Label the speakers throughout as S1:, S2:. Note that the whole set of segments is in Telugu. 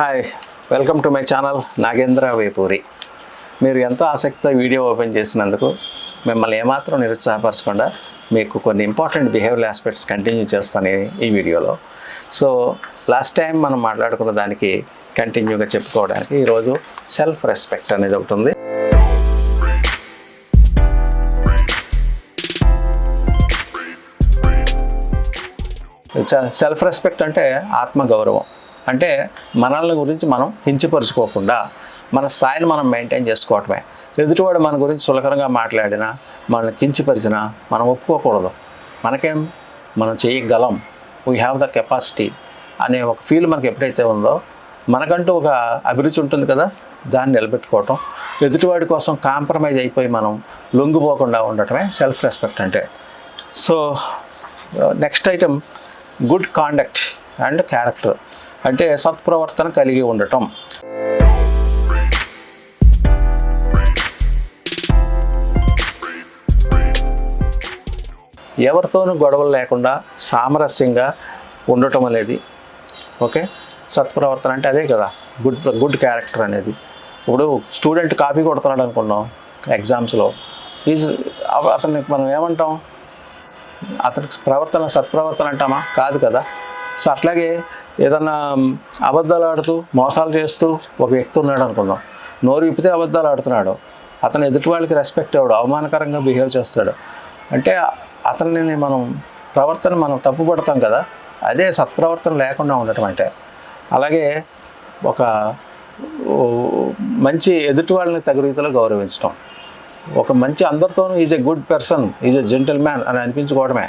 S1: Hi, welcome to my channel Nagendra Vepuri. మీరు ఎంతో ఆసక్తితో వీడియో ఓపెన్ చేసినందుకు మిమ్మల్ని ఏమాత్రం నిరుత్సాహపరచకుండా మీకు కొన్ని ఇంపార్టెంట్ బిహేవియరల్ ఆస్పెక్ట్స్ కంటిన్యూ చేస్తాను ఈ వీడియోలో. సో లాస్ట్ టైం మనం మాట్లాడుకున్న దానికి కంటిన్యూగా చెప్పుకోవడానికి ఈరోజు సెల్ఫ్ రెస్పెక్ట్ అనేది ఒకటి ఉంది. సెల్ఫ్ రెస్పెక్ట్ అంటే ఆత్మగౌరవం. అంటే మనల్ని గురించి మనం కించపరుచుకోకుండా మన స్థాయిని మనం మెయింటైన్ చేసుకోవటమే. ఎదుటివాడు మన గురించి సులకరంగా మాట్లాడినా, మనల్ని కించపరిచినా మనం ఒప్పుకోకూడదు. మనకేం, మనం చేయగలం, వీ హ్యావ్ ద కెపాసిటీ అనే ఒక ఫీల్ మనకి ఎప్పుడైతే ఉందో, మనకంటూ ఒక అభిరుచి ఉంటుంది కదా, దాన్ని నిలబెట్టుకోవటం. ఎదుటివాడి కోసం కాంప్రమైజ్ అయిపోయి మనం లొంగిపోకుండా ఉండటమే సెల్ఫ్ రెస్పెక్ట్ అంటే. So next item, good conduct and character. అంటే సత్ప్రవర్తన కలిగి ఉండటం. ఎవరితోనూ గొడవలు లేకుండా సామరస్యంగా ఉండటం అనేది ఓకే. సత్ప్రవర్తన అంటే అదే కదా గుడ్ క్యారెక్టర్ అనేది. ఇప్పుడు స్టూడెంట్ కాపీ కొడుతున్నాడు అనుకున్నాం ఎగ్జామ్స్లో, అతనికి మనం ఏమంటాం? అతనికి సత్ప్రవర్తన అంటామా? కాదు కదా. సో అట్లాగే ఏదన్నా అబద్ధాలు ఆడుతూ మోసాలు చేస్తూ ఒక వ్యక్తి ఉన్నాడు అనుకుందాం, నోరు విప్పితే అబద్ధాలు ఆడుతున్నాడు, అతను ఎదుటి వాళ్ళకి రెస్పెక్ట్ ఇవ్వడు, అవమానకరంగా బిహేవ్ చేస్తాడు అంటే అతన్ని మనం తప్పుపడతాం కదా. అదే సత్ప్రవర్తన లేకుండా ఉండటం అంటే. అలాగే ఒక మంచి ఎదుటి వాళ్ళని తగు రీతిలో గౌరవించడం, ఒక మంచి అందరితోనూ is a good person, is a gentle man అని అనిపించుకోవడమే.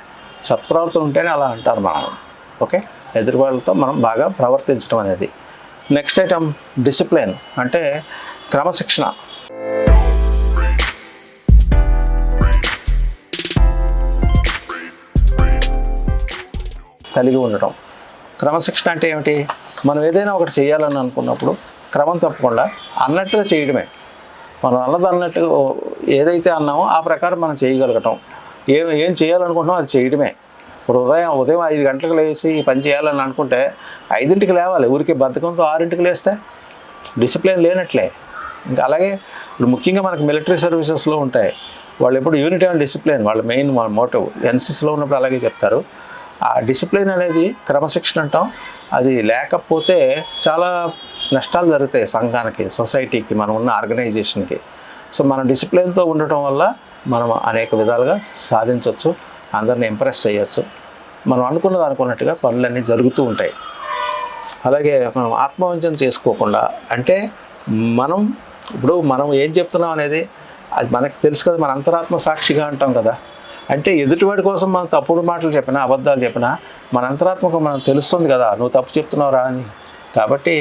S1: సత్ప్రవర్తన ఉంటేనే అలా అంటారు మనం. ఓకే, ఎదుటి వాళ్ళతో మనం బాగా ప్రవర్తించడం అనేది. నెక్స్ట్ ఐటమ్, డిసిప్లిన్ అంటే క్రమశిక్షణ. కలిగి ఉండటం. క్రమశిక్షణ అంటే ఏమిటి? మనం ఏదైనా ఒకటి చేయాలని అనుకున్నప్పుడు క్రమం తప్పకుండా అన్నట్టుగా చేయడమే. మనం అన్నట్టు ఏదైతే అన్నామో ఆ ప్రకారం మనం చేయగలగటం. ఏం చేయాలనుకుంటున్నామో అది చేయడమే. ఇప్పుడు ఉదయం 5 గంటలకు లేచి పని చేయాలని అనుకుంటే 5ంటికి లేవాలి. ఊరికి బద్ధకంతో 6ంటికి లేస్తే డిసిప్లిన్ లేనట్లే. ఇంకా అలాగే ఇప్పుడు ముఖ్యంగా మనకి మిలిటరీ సర్వీసెస్లో ఉంటాయి, వాళ్ళు ఎప్పుడు యూనిటీ అండ్ డిసిప్లిన్ వాళ్ళ మెయిన్ మోటివ్. ఎన్సిసిలో ఉన్నప్పుడు అలాగే చెప్తారు. ఆ డిసిప్లిన్ అనేది క్రమశిక్షణ అంటాం. అది లేకపోతే చాలా నష్టాలు జరుగుతాయి సంఘానికి, సొసైటీకి, మనం ఉన్న ఆర్గనైజేషన్కి. సో మనం డిసిప్లిన్తో ఉండటం వల్ల మనం అనేక విధాలుగా సాధించవచ్చు, అందరిని ఇంప్రెస్ చేయొచ్చు, మనం అనుకున్నట్టుగా పనులన్నీ జరుగుతూ ఉంటాయి. అలాగే మనం ఆత్మవంచన చేసుకోకుండా, అంటే మనం ఏం చెప్తున్నాం అనేది అది మనకి తెలుసు కదా, మన అంతరాత్మ సాక్షిగా అంటాం కదా. అంటే ఎదుటివాడి కోసం మనం తప్పుడు మాటలు చెప్పినా, అబద్ధాలు చెప్పినా మన అంతరాత్మకు మనకు తెలుస్తుంది కదా, నువ్వు తప్పు చెప్తున్నావురా అని. కాబట్టి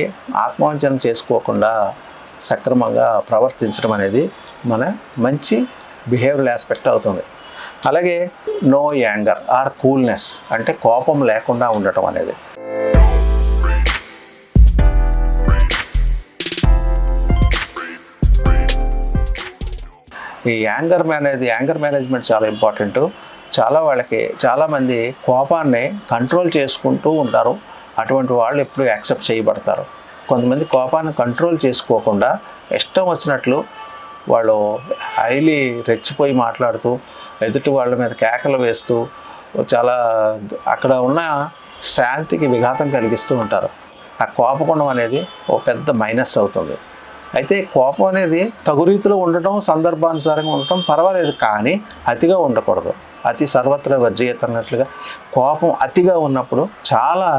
S1: ఆత్మవంచన చేసుకోకుండా సక్రమంగా ప్రవర్తించడం అనేది మన మంచి బిహేవియరల్ ఆస్పెక్ట్ అవుతుంది. అలాగే నో యాంగర్ ఆర్ కూల్నెస్ అంటే కోపం లేకుండా ఉండటం అనేది. ఈ యాంగర్ మేనేజ్మెంట్ చాలా ఇంపార్టెంట్. చాలామంది కోపాన్ని కంట్రోల్ చేసుకుంటూ ఉంటారు. అటువంటి వాళ్ళు ఎప్పుడు యాక్సెప్ట్ చేయబడతారు. కొంతమంది కోపాన్ని కంట్రోల్ చేసుకోకుండా ఇష్టం వచ్చినట్లు వాళ్ళు హైలీ రెచ్చిపోయి మాట్లాడుతూ ఎదుటి వాళ్ళ మీద కేకలు వేస్తూ చాలా అక్కడ ఉన్న శాంతికి విఘాతం కలిగిస్తూ ఉంటారు. ఆ కోపగుణం అనేది ఒక పెద్ద మైనస్ అవుతుంది. అయితే కోపం అనేది తగు రీతిలో ఉండటం, సందర్భానుసారంగా ఉండటం పర్వాలేదు, కానీ అతిగా ఉండకూడదు. అతి సర్వత్ర వర్జయత అన్నట్లుగా కోపం అతిగా ఉన్నప్పుడు చాలా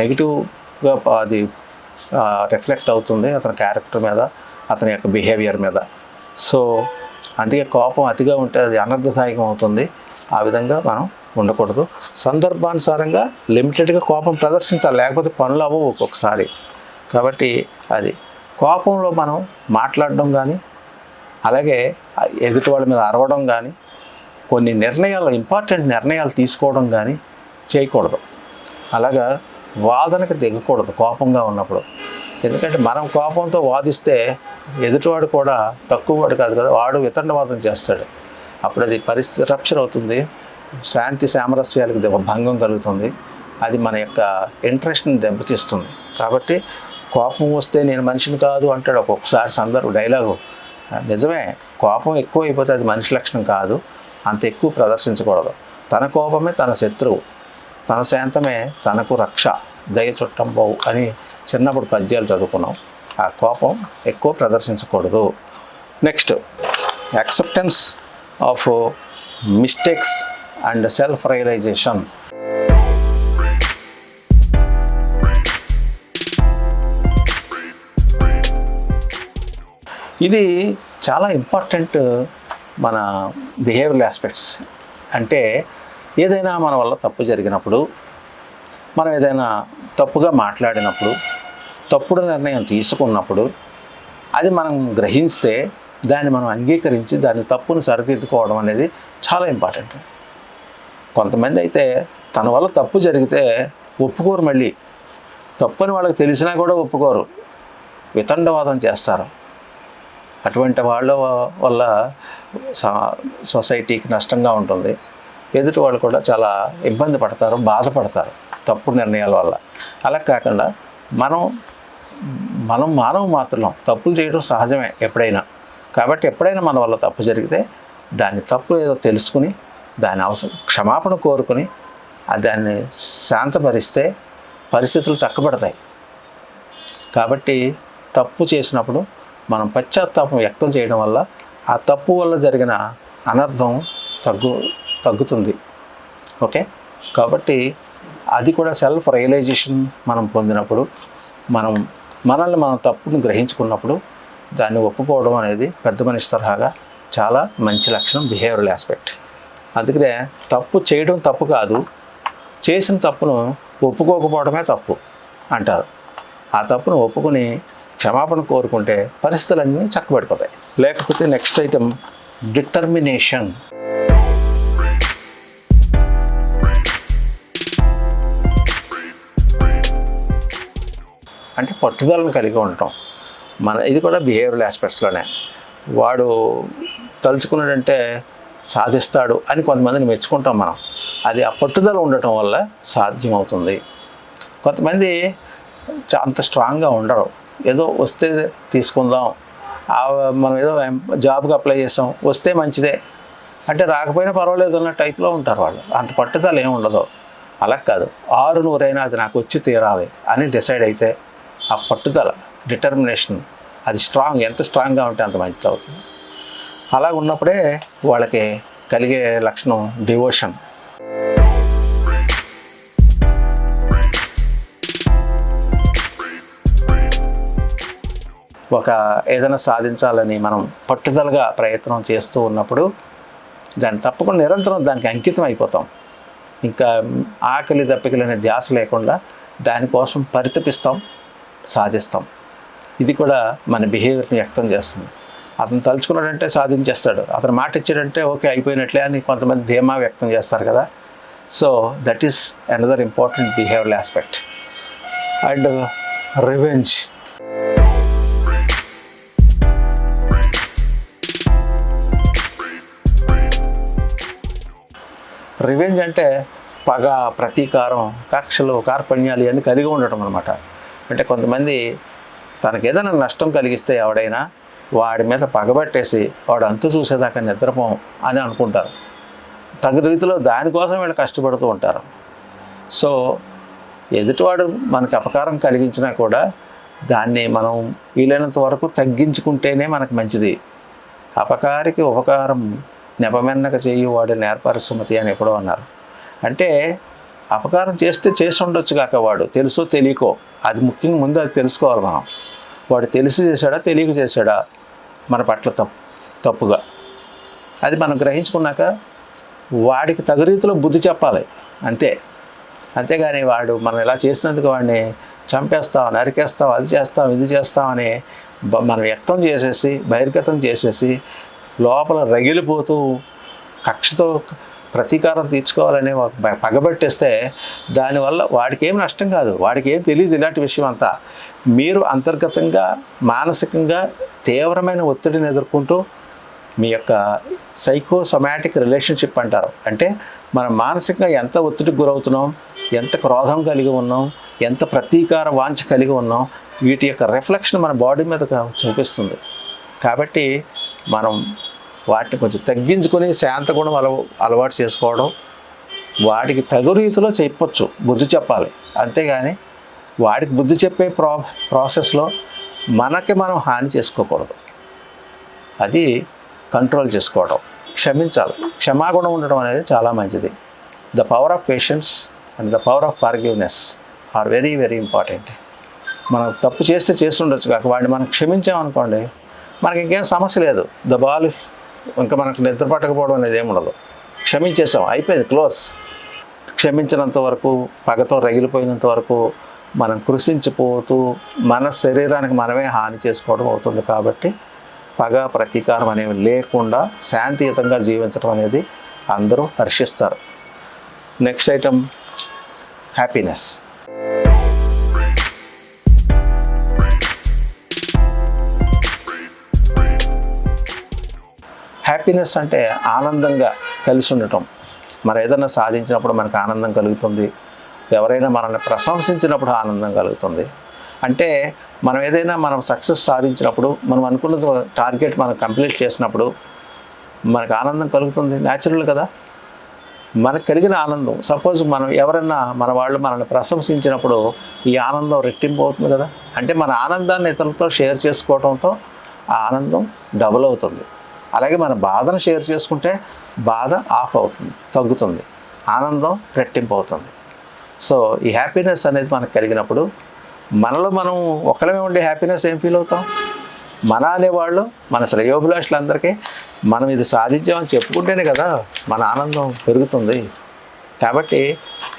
S1: నెగిటివ్గా అది రిఫ్లెక్ట్ అవుతుంది అతని క్యారెక్టర్ మీద, అతని యొక్క బిహేవియర్ మీద. సో అందుకే కోపం అతిగా ఉంటే అది అనర్థదాయకం అవుతుంది. ఆ విధంగా మనం ఉండకూడదు. సందర్భానుసారంగా లిమిటెడ్గా కోపం ప్రదర్శించాలి, లేకపోతే పనులు అవ్వవు ఒక్కొక్కసారి. కాబట్టి అది కోపంలో మనం మాట్లాడడం కానీ, అలాగే ఎదుటి వాళ్ళ మీద అరవడం కానీ, కొన్ని ఇంపార్టెంట్ నిర్ణయాలు తీసుకోవడం కానీ చేయకూడదు. అలాగా వాదనకు దిగకూడదు కోపంగా ఉన్నప్పుడు. ఎందుకంటే మనం కోపంతో వాదిస్తే ఎదుటివాడు కూడా తక్కువవాడు కాదు కదా, వాడు వితండవాదం చేస్తాడు. అప్పుడు అది పరిస్థితి రప్చర్ అవుతుంది, శాంతి సామరస్యాలకు భంగం కలుగుతుంది. అది మన యొక్క ఇంట్రెస్ట్ని దెబ్బతీస్తుంది. కాబట్టి కోపం వస్తే నేను మనిషిని కాదు అంటాడు ఒక్కొక్కసారి సందర్భం డైలాగు. నిజమే, కోపం ఎక్కువ అయిపోతే అది మనిషి లక్షణం కాదు, అంత ఎక్కువ ప్రదర్శించకూడదు. తన కోపమే తన శత్రువు, తన శాంతమే తనకు రక్ష, దయ చుట్టం పోవు అని చిన్నప్పుడు పద్యాలు చదువుకున్నాం. ఆ కోపం ఎక్కువ ప్రదర్శించకూడదు. Next, acceptance of mistakes and self realisation. ఇది చాలా ఇంపార్టెంట్ మన బిహేవియరల్ ఆస్పెక్ట్స్. అంటే ఏదైనా మన వల్ల తప్పు జరిగినప్పుడు, మనం ఏదైనా తప్పుగా మాట్లాడినప్పుడు, తప్పుడు నిర్ణయం తీసుకున్నప్పుడు, అది మనం గ్రహిస్తే దాన్ని మనం అంగీకరించి దాని తప్పును సరిదిద్దుకోవడం అనేది చాలా ఇంపార్టెంట్. కొంతమంది అయితే తన వల్ల తప్పు జరిగితే ఒప్పుకోరు, మళ్ళీ తప్పని వాళ్ళకి తెలిసినా కూడా ఒప్పుకోరు, వితండవాదం చేస్తారు. అటువంటి వాళ్ళ వల్ల సొసైటీకి నష్టంగా ఉంటుంది. ఎదుటి వాళ్ళు కూడా చాలా ఇబ్బంది పడతారు, బాధపడతారు తప్పుడు నిర్ణయాల వల్ల. అలా కాకుండా మనం మానవ మాత్రం తప్పులు చేయడం సహజమే ఎప్పుడైనా. కాబట్టి ఎప్పుడైనా మన వల్ల తప్పు జరిగితే దాన్ని తప్పు ఏదో తెలుసుకుని దాని క్షమాపణ కోరుకుని దాన్ని శాంతపరిస్తే పరిస్థితులు చక్కబడతాయి. కాబట్టి తప్పు చేసినప్పుడు మనం పశ్చాత్తాపం వ్యక్తం చేయడం వల్ల ఆ తప్పు వల్ల జరిగిన అనర్థం తగ్గుతుంది. ఓకే, కాబట్టి అది కూడా సెల్ఫ్ రియలైజేషన్ మనం పొందినప్పుడు, మనల్ని మనం తప్పును గ్రహించుకున్నప్పుడు దాన్ని ఒప్పుకోవడం అనేది పెద్ద మనిషి తరహాగా చాలా మంచి లక్షణం, బిహేవియరల్ ఆస్పెక్ట్. అందుకనే తప్పు చేయడం తప్పు కాదు, చేసిన తప్పును ఒప్పుకోకపోవడమే తప్పు అంటారు. ఆ తప్పును ఒప్పుకుని క్షమాపణ కోరుకుంటే పరిస్థితులన్నీ చక్కబడిపోతాయి. లేకపోతే నెక్స్ట్ ఐటమ్, డిటర్మినేషన్. అంటే పట్టుదలను కలిగి ఉండటం. ఇది కూడా బిహేవియరల్ ఆస్పెక్ట్స్లోనే. వాడు తలుచుకున్నాడంటే సాధిస్తాడు అని కొంతమందిని మెచ్చుకుంటాం మనం. అది ఆ పట్టుదల ఉండటం వల్ల సాధ్యమవుతుంది. కొంతమంది అంత స్ట్రాంగ్గా ఉండరు, ఏదో వస్తే తీసుకుందాం, మనం ఏదో జాబ్కి అప్లై చేస్తాం, వస్తే మంచిదే అంటే రాకపోయినా పర్వాలేదు అన్న టైప్లో ఉంటారు వాళ్ళు. అంత పట్టుదల ఏమి ఉండదు. అలా కాదు, 6 అది నాకు వచ్చి తీరాలి అని డిసైడ్ అయితే ఆ పట్టుదల, డిటర్మినేషన్ అది ఎంత స్ట్రాంగ్గా ఉంటే అంత మంచిది అవుతుంది. అలా ఉన్నప్పుడే వాళ్ళకి కలిగే లక్షణం డివోషన్. ఏదైనా సాధించాలని మనం పట్టుదలగా ప్రయత్నం చేస్తూ ఉన్నప్పుడు దాన్ని తప్పకుండా నిరంతరం దానికి అంకితం అయిపోతాం. ఇంకా ఆకలి దప్పికలు అనే ధ్యాస లేకుండా దానికోసం పరితపిస్తాం, సాధిస్తాం. ఇది కూడా మన బిహేవియర్ని వ్యక్తం చేస్తుంది. అతను తలుచుకున్నాడంటే సాధించేస్తాడు, అతను మాట ఇచ్చాడంటే ఓకే అయిపోయినట్లే అని కొంతమంది ధీమా వ్యక్తం చేస్తారు కదా. So that is another important behavioural aspect. And revenge. Revenge అంటే పగ, ప్రతీకారం, కక్షలు, కార్పణ్యాలు ఇవన్నీ కలిగి ఉండటం అనమాట. అంటే కొంతమంది తనకు ఏదైనా నష్టం కలిగిస్తే ఎవడైనా వాడి మీద పగబట్టేసి వాడు అంతు చూసేదాకా నిద్రపోం అని అనుకుంటారు. తగిన రీతిలో దానికోసం వీళ్ళు కష్టపడుతూ ఉంటారు. సో ఎదుటివాడు మనకు అపకారం కలిగించినా కూడా దాన్ని మనం వీలైనంత వరకు తగ్గించుకుంటేనే మనకు మంచిది. అపకారికి ఉపకారం నెపమెన్నక చేయువాడు నేర్పరి సుమతి అని ఎప్పుడో అన్నారు. అంటే అపకారం చేస్తే చేసి ఉండొచ్చు కాక వాడు తెలుసో తెలియకో, అది ముఖ్యంగా ముందు అది తెలుసుకోవాలి మనం. వాడు తెలిసి చేశాడా తెలియక చేశాడా మన పట్ల తప్పుగా, అది మనం గ్రహించుకున్నాక వాడికి తగు రీతిలో బుద్ధి చెప్పాలి అంతే. అంతేగాని వాడు మనం ఇలా చేసినందుకు వాడిని చంపేస్తాం, నరికేస్తాం, అది చేస్తాం, ఇది చేస్తామని మనం వ్యక్తం చేసేసి బహిర్గతం చేసేసి లోపల రగిలిపోతూ కక్షతో ప్రతీకారం తీర్చుకోవాలని పగబట్టేస్తే దానివల్ల వాడికి ఏం నష్టం కాదు, వాడికి ఏం తెలియదు ఇలాంటి విషయం అంతా. మీరు అంతర్గతంగా మానసికంగా తీవ్రమైన ఒత్తిడిని ఎదుర్కొంటూ మీ యొక్క సైకోసొమాటిక్ రిలేషన్షిప్ అంటారు. అంటే మనం మానసికంగా ఎంత ఒత్తిడికి గురవుతున్నాం, ఎంత క్రోధం కలిగి ఉన్నాం, ఎంత ప్రతీకార వాంఛ కలిగి ఉన్నాం, వీటి యొక్క రిఫ్లెక్షన్ మన బాడీ మీద చూపిస్తుంది. కాబట్టి మనం వాటిని కొంచెం తగ్గించుకొని శాంత గుణం అలవాటు చేసుకోవడం, వాడికి తగు రీతిలో చెప్పొచ్చు, బుద్ధి చెప్పాలి. అంతేగాని వాడికి బుద్ధి చెప్పే ప్రాసెస్లో మనకి మనం హాని చేసుకోకూడదు. అది కంట్రోల్ చేసుకోవడం, క్షమించాలి. క్షమాగుణం ఉండడం అనేది చాలా మంచిది. The power of patience and the power of forgiveness are very very important. మనం తప్పు చేసి ఉండొచ్చు కాక వాడిని మనం క్షమించామనుకోండి, మనకి ఇంకేం సమస్య లేదు. ద బాల్ ఇంకా మనకు నిద్ర పట్టకపోవడం అనేది ఏమి ఉండదు. క్షమించేసాం, అయిపోయింది, క్లోజ్. క్షమించినంత వరకు, పగతో రగిలిపోయినంత వరకు మనం కృషించిపోతూ మన శరీరానికి మనమే హాని చేసుకోవడం అవుతుంది. కాబట్టి పగ ప్రతీకారం అనేవి లేకుండా శాంతియుతంగా జీవించడం అనేది అందరూ హర్షిస్తారు. Next item happiness. హ్యాపీనెస్ అంటే ఆనందంగా కలిసి ఉండటం. మనం ఏదైనా సాధించినప్పుడు మనకు ఆనందం కలుగుతుంది, ఎవరైనా మనల్ని ప్రశంసించినప్పుడు ఆనందం కలుగుతుంది. అంటే మనం సక్సెస్ సాధించినప్పుడు, మనం అనుకున్న టార్గెట్ మనం కంప్లీట్ చేసినప్పుడు మనకు ఆనందం కలుగుతుంది. న్యాచురల్ కదా. మనకు కలిగిన ఆనందం, సపోజ్ ఎవరైనా మన వాళ్ళు మనల్ని ప్రశంసించినప్పుడు ఈ ఆనందం రెట్టింపు అవుతుంది కదా. అంటే మన ఆనందాన్ని ఇతరులతో షేర్ చేసుకోవడంతో ఆ ఆనందం డబుల్ అవుతుంది. అలాగే మన బాధను షేర్ చేసుకుంటే బాధ ఆఫ్ అవుతుంది, తగ్గుతుంది, ఆనందం రెట్టింపు అవుతుంది. సో ఈ హ్యాపీనెస్ అనేది మనకు కలిగినప్పుడు మనలో మనం ఒక్కడమే ఉండే హ్యాపీనెస్ ఏం ఫీల్ అవుతాం? మన అనేవాళ్ళు, మన శ్రేయోభిలాషులందరికీ మనం ఇది సాధించామని చెప్పుకుంటేనే కదా మన ఆనందం పెరుగుతుంది. కాబట్టి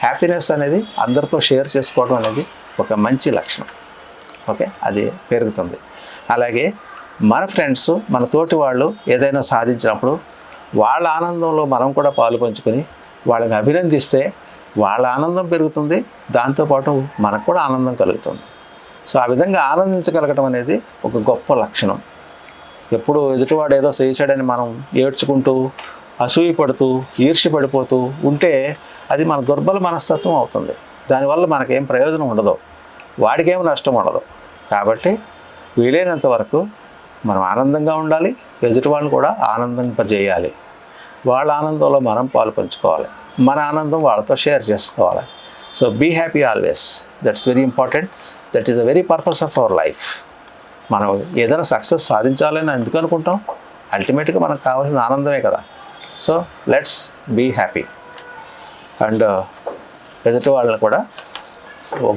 S1: హ్యాపీనెస్ అనేది అందరితో షేర్ చేసుకోవడం అనేది ఒక మంచి లక్షణం. ఓకే, అది పెరుగుతుంది. అలాగే మన ఫ్రెండ్స్, మన తోటి వాళ్ళు ఏదైనా సాధించినప్పుడు వాళ్ళ ఆనందంలో మనం కూడా పాలు పంచుకొని వాళ్ళని అభినందిస్తే వాళ్ళ ఆనందం పెరుగుతుంది, దాంతోపాటు మనకు కూడా ఆనందం కలుగుతుంది. సో ఆ విధంగా ఆనందించగలగటం అనేది ఒక గొప్ప లక్షణం. ఎప్పుడు ఎదుటివాడు ఏదో చేశాడని మనం ఏడ్చుకుంటూ, అసూయ పడుతూ, ఈర్ష్య పడిపోతూ ఉంటే అది మన దుర్బల మనస్తత్వం అవుతుంది. దానివల్ల మనకేం ప్రయోజనం ఉండదు, వాడికేం నష్టం ఉండదు. కాబట్టి వీలైనంత వరకు మనం ఆనందంగా ఉండాలి, ఎదుటి వాళ్ళని కూడా ఆనందింపజేయాలి. వాళ్ళ ఆనందంలో మనం పాలు పంచుకోవాలి, మన ఆనందం వాళ్ళతో షేర్ చేసుకోవాలి. So be happy always, that's very important. That is the very purpose of our life. మనం ఏదైనా సక్సెస్ సాధించాలని ఎందుకు అనుకుంటాం? అల్టిమేట్గా మనకు కావాల్సిన ఆనందమే కదా. So let's be happy. And ఎదుటి వాళ్ళని కూడా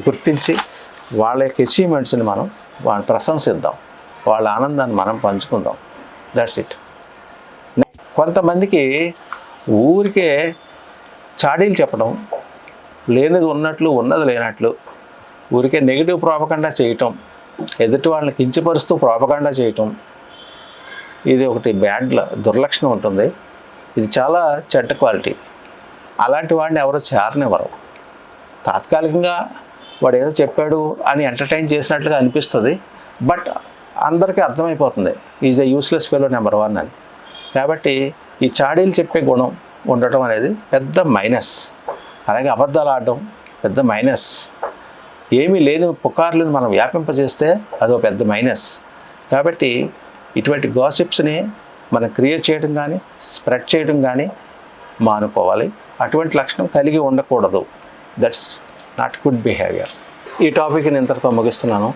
S1: గుర్తించి వాళ్ళ యొక్క అచీవ్మెంట్స్ని మనం వాళ్ళని ప్రశంసిద్దాం, వాళ్ళ ఆనందాన్ని మనం పంచుకుందాం. That's it. కొంతమందికి ఊరికే చాడీలు చెప్పడం, లేనిది ఉన్నట్లు ఉన్నది లేనట్లు ఊరికే నెగిటివ్ ప్రాపగండా చేయటం, ఎదుటి వాళ్ళని కించపరుస్తూ ప్రాపగండా చేయటం, ఇది ఒకటి దుర్లక్షణం ఉంటుంది. ఇది చాలా చెడ్డ క్వాలిటీ. అలాంటి వాడిని ఎవరో చేరనివ్వరు. తాత్కాలికంగా వాడు ఏదో చెప్పాడు అని ఎంటర్టైన్ చేసినట్లుగా అనిపిస్తుంది, బట్ అందరికీ అర్థమైపోతుంది is a useless fellow number 1 అని. కాబట్టి ఈ చాడీలు చెప్పే గుణం ఉండటం అనేది పెద్ద మైనస్. అలాగే అబద్ధాలు ఆడడం పెద్ద మైనస్. ఏమీ లేని పుకార్లను మనం వ్యాపింపజేస్తే అదో పెద్ద మైనస్. కాబట్టి ఇటువంటి గాసిప్స్ని మనం క్రియేట్ చేయడం కానీ స్ప్రెడ్ చేయడం కానీ మానుకోవాలి. అటువంటి లక్షణం కలిగి ఉండకూడదు. That's not good behaviour. ఈ టాపిక్ని ఇంతటితో ముగిస్తున్నాను.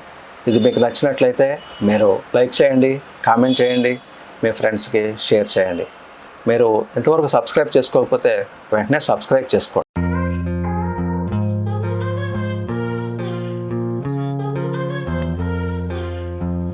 S1: ఇది మీకు నచ్చినట్లయితే మీరు లైక్ చేయండి, కామెంట్ చేయండి, మీ ఫ్రెండ్స్కి షేర్ చేయండి. మీరు ఇంతవరకు సబ్స్క్రైబ్ చేసుకోకపోతే వెంటనే సబ్స్క్రైబ్ చేసుకోండి.